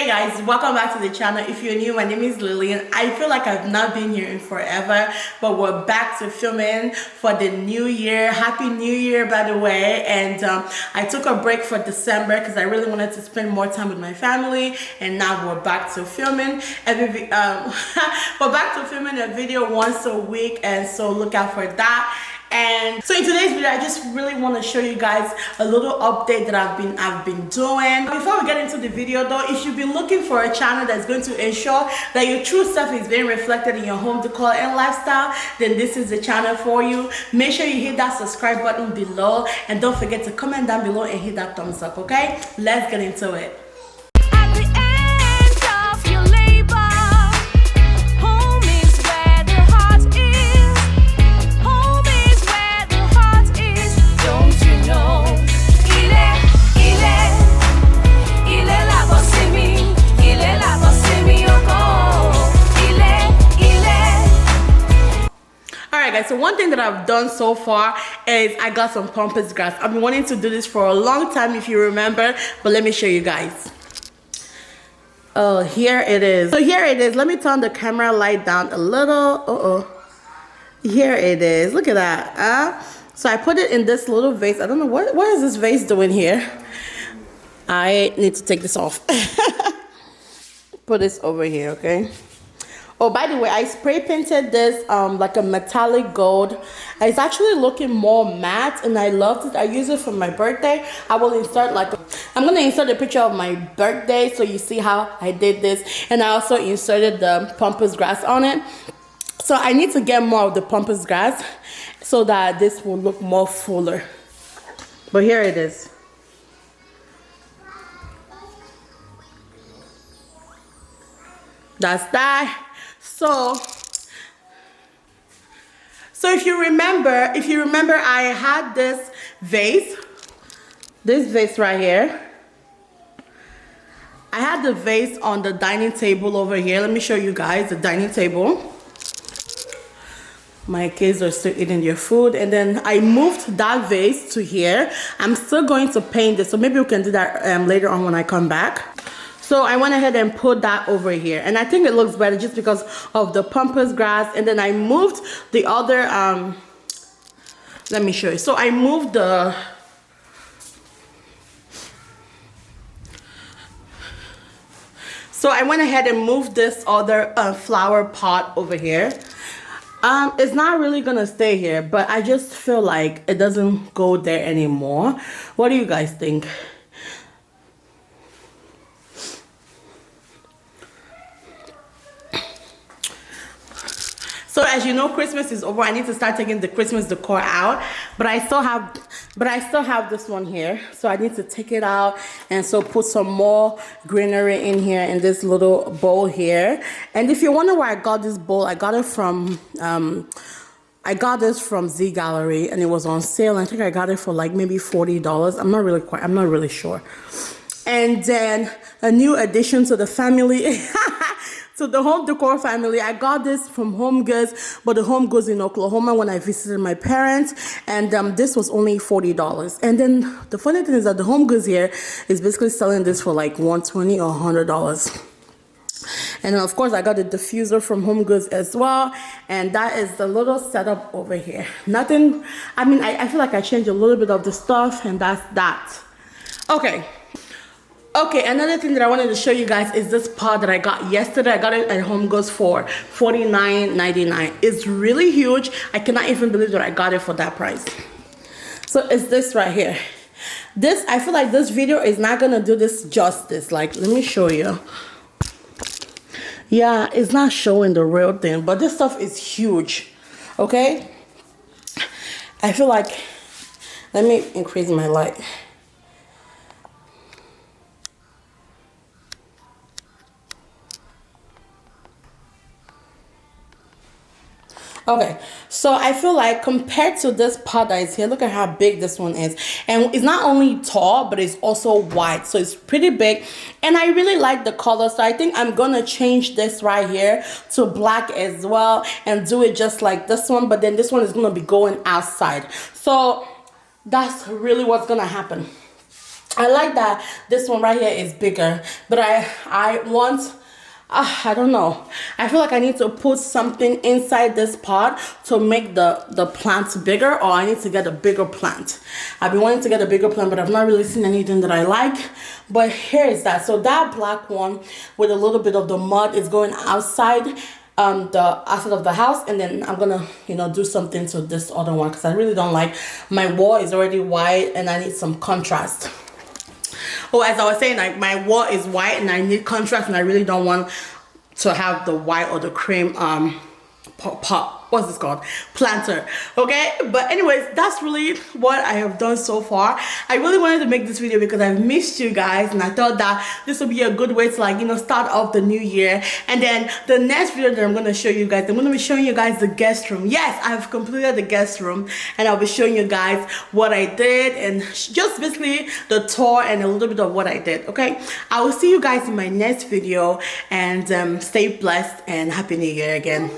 Guys, welcome back to the channel. If you're new, my name is Lillian. I feel like I've not been here in forever, but we're back to filming for the new year. Happy New Year, by the way. And I took a break for December because I really wanted to spend more time with my family, and now we're back to filming we're back to filming a video once a week, and so look out for that. And so in today's video, I just really want to show you guys a little update that I've been doing. Before we get into the video though, if you've been looking for a channel that's going to ensure that your true self is being reflected in your home decor and lifestyle, then this is the channel for you. Make sure you hit that subscribe button below, and don't forget to comment down below and hit that thumbs up. Okay, let's get into it. So one thing that I've done so far is I got some pampas grass. I've been wanting to do this for a long time, if you remember, but let me show you guys. Oh, here it is. So here it is. Let me turn the camera light down a little. Here it is. Look at that. So I put it in this little vase. I don't know what is this vase doing here. I need to take this off. Put this over here, okay? Oh, by the way, I spray painted this like a metallic gold. It's actually looking more matte, and I loved it. I use it for my birthday. I will insert I'm gonna insert a picture of my birthday so you see how I did this. And I also inserted the pampas grass on it. So I need to get more of the pampas grass so that this will look more fuller. But here it is. That's that. So if you remember, I had this vase right here. I had the vase on the dining table over here. Let me show you guys the dining table. My kids are still eating their food, and then I moved that vase to here. I'm still going to paint this, so maybe we can do that later on when I come back. So I went ahead and put that over here, and I think it looks better just because of the pampas grass. And then I moved the other, let me show you. So I moved I went ahead and moved this other flower pot over here. It's not really gonna stay here, but I just feel like it doesn't go there anymore. What do you guys think? So as you know, Christmas is over. I need to start taking the Christmas decor out, but I still have this one here. So I need to take it out and so put some more greenery in here in this little bowl here. And if you wonder where I got this bowl, I got it from this from Z Gallery, and it was on sale. I think I got it for like maybe $40. I'm not really sure. And then a new addition to the family. So the home decor family, I got this from Homegoods, but the Homegoods in Oklahoma when I visited my parents, and this was only $40. And then the funny thing is that the Homegoods here is basically selling this for like $120 or $100. And then of course I got the diffuser from Homegoods as well, and that is the little setup over here. Nothing, I mean, I feel like I changed a little bit of the stuff, and that's that. Okay, another thing that I wanted to show you guys is this pot that I got yesterday. I got it at HomeGoods for $49.99. It's really huge. I cannot even believe that I got it for that price. So it's this right here. This, I feel like this video is not gonna do this justice. Like, let me show you. Yeah, it's not showing the real thing, but this stuff is huge. Okay? I feel like, let me increase my light. Okay, so I feel like compared to this pot that is here, look at how big this one is. And it's not only tall, but it's also wide. So it's pretty big. And I really like the color. So I think I'm going to change this right here to black as well and do it just like this one. But then this one is going to be going outside. So that's really what's going to happen. I like that this one right here is bigger, but I want, I don't know. I feel like I need to put something inside this pot to make the plants bigger, or I need to get a bigger plant. I've been wanting to get a bigger plant, but I've not really seen anything that I like. But here is that. So that black one with a little bit of the mud is going outside the outside of the house, and then I'm gonna, you know, do something to this other one because I really don't like, my wall is already white and I need some contrast. Oh, as I was saying, like my wall is white and I need contrast, and I really don't want to have the white or the cream what's this called, planter. Okay, but anyways, that's really what I have done so far. I really wanted to make this video because I've missed you guys, and I thought that this would be a good way to, like, you know, start off the new year. And then the next video that I'm going to show you guys, I'm going to be showing you guys the guest room. Yes, I've completed the guest room, and I'll be showing you guys what I did and just basically the tour and a little bit of what I did. Okay, I will see you guys in my next video, and stay blessed and happy new year again.